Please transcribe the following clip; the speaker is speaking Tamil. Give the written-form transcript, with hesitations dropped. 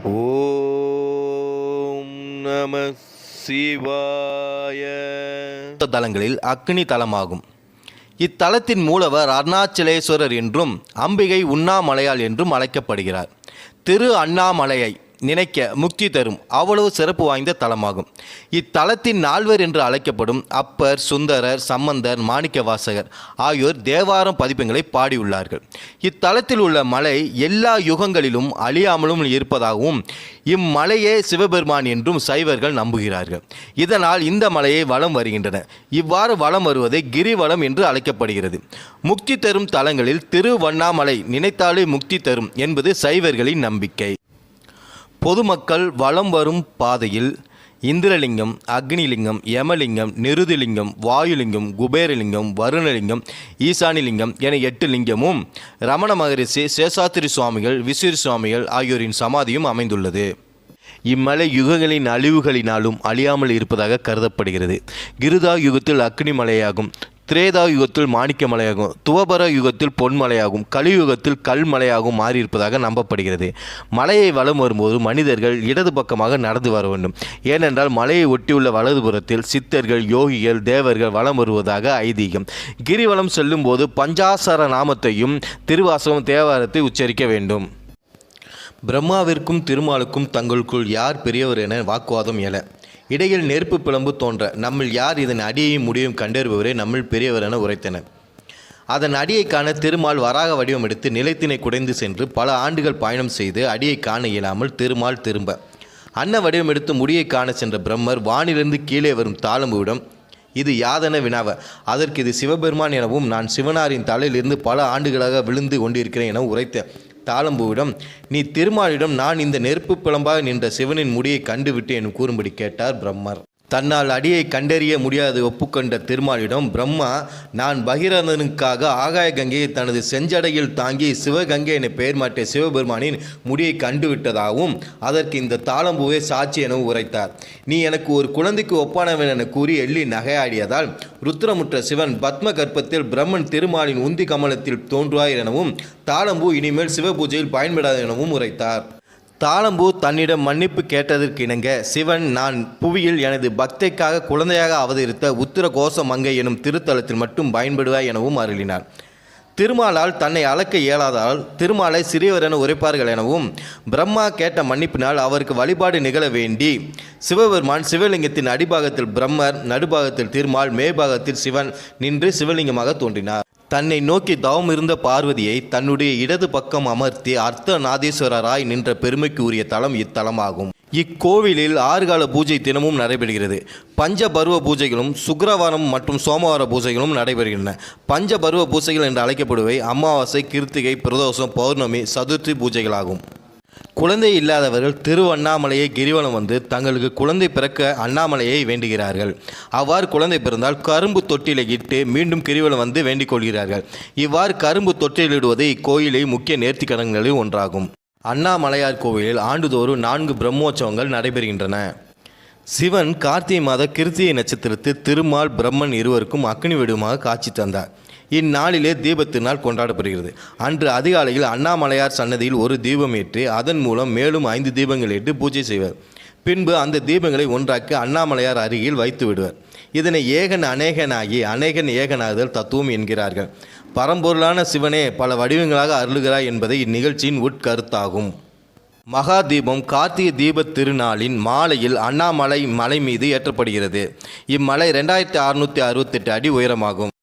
ஓம் நம சிவாய. தலங்களில் அக்னி தலமாகும். இத்தலத்தின் மூலவர் அருணாச்சலேஸ்வரர் என்றும் அம்பிகை உண்ணாமலையாள் என்றும் அழைக்கப்படுகிறார். திரு அண்ணாமலையை நினைக்க முக்தி தரும் அவ்வளவு சிறப்பு வாய்ந்த தலமாகும். இத்தலத்தின் நால்வர் என்று அழைக்கப்படும் அப்பர், சுந்தரர், சம்பந்தர், மாணிக்கவாசகர் ஆகியோர் தேவாரம் பதிப்பங்களை பாடியுள்ளார்கள். இத்தலத்தில் உள்ள மலை எல்லா யுகங்களிலும் அழியாமலும் இருப்பதாகவும் இம்மலையே சிவபெருமான் என்றும் சைவர்கள் நம்புகிறார்கள். இதனால் இந்த மலையை வலம் வருகின்றனர். இவ்வாறு வலம் வருவதை கிரிவலம் என்று அழைக்கப்படுகிறது. முக்தி தரும் தலங்களில் திருவண்ணாமலை நினைத்தாலே முக்தி தரும் என்பது சைவர்களின் நம்பிக்கை. பொதுமக்கள் வலம் வரும் பாதையில் இந்திரலிங்கம், அக்னிலிங்கம், யமலிங்கம், நிருதிலிங்கம், வாயுலிங்கம், குபேரலிங்கம், வருணலிங்கம், ஈசானிலிங்கம் என 8 லிங்கமும், ரமண மகரிஷி, சேஷாத்திரி சுவாமிகள், விசிறி சுவாமிகள் ஆகியோரின் சமாதியும் அமைந்துள்ளது. இம்மலை யுகங்களின் அழிவுகளினாலும் அழியாமல் இருப்பதாக கருதப்படுகிறது. கிருதா யுகத்தில் அக்னி மலையாகும், திரேதா யுகத்தில் மாணிக்க மலையாகும், துவபர யுகத்தில் பொன்மலையாகும், கலியுகத்தில் கல்மலையாகவும் மாறியிருப்பதாக நம்பப்படுகிறது. மலையை வலம் வரும்போது மனிதர்கள் இடது பக்கமாக நடந்து வர வேண்டும். ஏனென்றால் மலையை ஒட்டியுள்ள வலதுபுறத்தில் சித்தர்கள், யோகிகள், தேவர்கள் வலம் வருவதாக ஐதீகம். கிரிவலம் செல்லும் போது பஞ்சாசர நாமத்தையும் திருவாசகம், தேவாரத்தை உச்சரிக்க வேண்டும். பிரம்மாவிற்கும் திருமாலுக்கும் தங்களுக்குள் யார் பெரியவர் என வாக்குவாதம் எழ இடையில் நெருப்பு பிளம்பு தோன்ற நம்மில் யார் இதன் அடியையும் முடியும் கண்டறிபவரே நம்மில் பெரியவர் என உரைத்தனர். அதன் அடியை காண திருமால் வராக வடிவம் எடுத்து நிலத்தினை குடைந்து சென்று பல ஆண்டுகள் பயணம் செய்து அடியை காண இயலாமல் திருமால் திரும்ப அன்ன வடிவம் எடுத்து முடியை காண சென்ற பிரம்மர் வானிலிருந்து கீழே வரும் தாளம்புவிடம் இது யாதென வினாவ அதற்கு இது சிவபெருமான் எனவும் நான் சிவனாரின் தலையிலிருந்து பல ஆண்டுகளாக விழுந்து கொண்டிருக்கிறேன் என உரைத்த தாளம்பூவிடம் நீ திருமாலிடம் நான் இந்த நெருப்பு பிளம்பாக நின்ற சிவனின் முடியை கண்டுவிட்டு என கூறும்படி கேட்டார் பிரம்மர். தன்னால் அடியை கண்டறிய முடியாது ஒப்புக்கொண்ட திருமாலிடம் பிரம்மா நான் பகிரதனுக்காக ஆகாய கங்கையை தனது செஞ்சடையில் தாங்கி சிவகங்கை என பெயர் மாற்றிய சிவபெருமானின் முடியை கண்டுவிட்டதாகவும் அதற்கு இந்த தாளம்பூவே சாட்சி எனவும் உரைத்தார். நீ எனக்கு ஒரு குழந்தைக்கு ஒப்பானவன் என கூறி எள்ளி நகையாடியதால் ருத்ரமுற்ற சிவன் பத்ம கர்ப்பத்தில் பிரம்மன் திருமாலின் உந்தி கமலத்தில் தோன்றுவாய் எனவும் தாளம்பூ இனிமேல் சிவபூஜையில் பயன்படாது எனவும் உரைத்தார். தாளம்பூ தன்னிடம் மன்னிப்பு கேட்டதற்கு இணங்க சிவன் நான் புவியில் எனது பக்தைக்காக குழந்தையாக அவதரித்த உத்திர கோச மங்கை எனும் திருத்தலத்தில் மட்டும் பயன்படுவாய் எனவும் அருளினார். திருமாலால் தன்னை அளக்க இயலாதால் திருமாலை சிறியவர் என உரைப்பார்கள் எனவும் பிரம்மா கேட்ட மன்னிப்பினால் அவருக்கு வழிபாடு நிகழ வேண்டி சிவபெருமான் சிவலிங்கத்தின் அடிபாகத்தில் பிரம்மர், நடுபாகத்தில் திருமால், மேற்பாகத்தில் சிவன் நின்று சிவலிங்கமாக தோன்றினார். தன்னை நோக்கி தவம் இருந்த பார்வதியை தன்னுடைய இடது பக்கம் அமர்த்தி அர்த்தநாதீஸ்வரராய் நின்ற பெருமைக்கு உரிய தலம் இத்தலமாகும். இக்கோவிலில் 6 கால பூஜை தினமும் நடைபெறுகிறது. பஞ்சபருவ பூஜைகளும் சுக்கிரவாரம் மற்றும் சோமவார பூஜைகளும் நடைபெறுகின்றன. பஞ்சபருவ பூஜைகள் என்று அழைக்கப்படுவை அமாவாசை, கிருத்திகை, பிரதோஷம், பௌர்ணமி, சதுர்த்தி பூஜைகளாகும். குழந்தை இல்லாதவர்கள் திருவண்ணாமலையை கிரிவலம் வந்து தங்களுக்கு குழந்தை பிறக்க அண்ணாமலையை வேண்டுகிறார்கள். அவ்வாறு குழந்தை பிறந்தால் கரும்பு தொட்டிலை இட்டு மீண்டும் கிரிவலம் வந்து வேண்டிக் கொள்கிறார்கள். இவ்வாறு கரும்பு தொட்டிலிடுவது இக்கோயிலை முக்கிய நேர்த்திக்கடன்களில் ஒன்றாகும். அண்ணாமலையார் கோவிலில் ஆண்டுதோறும் 4 பிரம்மோற்சவங்கள் நடைபெறுகின்றன. சிவன் கார்த்திகை மாத கிருத்திகை நட்சத்திரத்தில் திருமால், பிரம்மன் இருவருக்கும் அக்னி வெடிவுமாக காட்சி தந்தார். இந்நாளிலே தீபத்தினால் கொண்டாடப்படுகிறது. அன்று அதிகாலையில் அண்ணாமலையார் சன்னதியில் ஒரு தீபம் ஏற்றி அதன் மூலம் மேலும் 5 தீபங்கள் ஏற்றி பூஜை செய்வர். பின்பு அந்த தீபங்களை ஒன்றாக்கி அண்ணாமலையார் அருகில் வைத்து விடுவர். இதனை ஏகன் அநேகனாகி அநேகன் ஏகனாகுதல் தத்துவம் என்கிறார்கள். பரம்பொருளான சிவனே பல வடிவங்களாக அருளுகிறார் என்பதை இந்நிகழ்ச்சியின் உட்கருத்தாகும். மகா தீபம் கார்த்திகை தீப திருநாளின் மாலையில் அண்ணாமலை மலை மீது ஏற்றப்படுகிறது. இம்மலை 2668 அடி உயரமாகும்.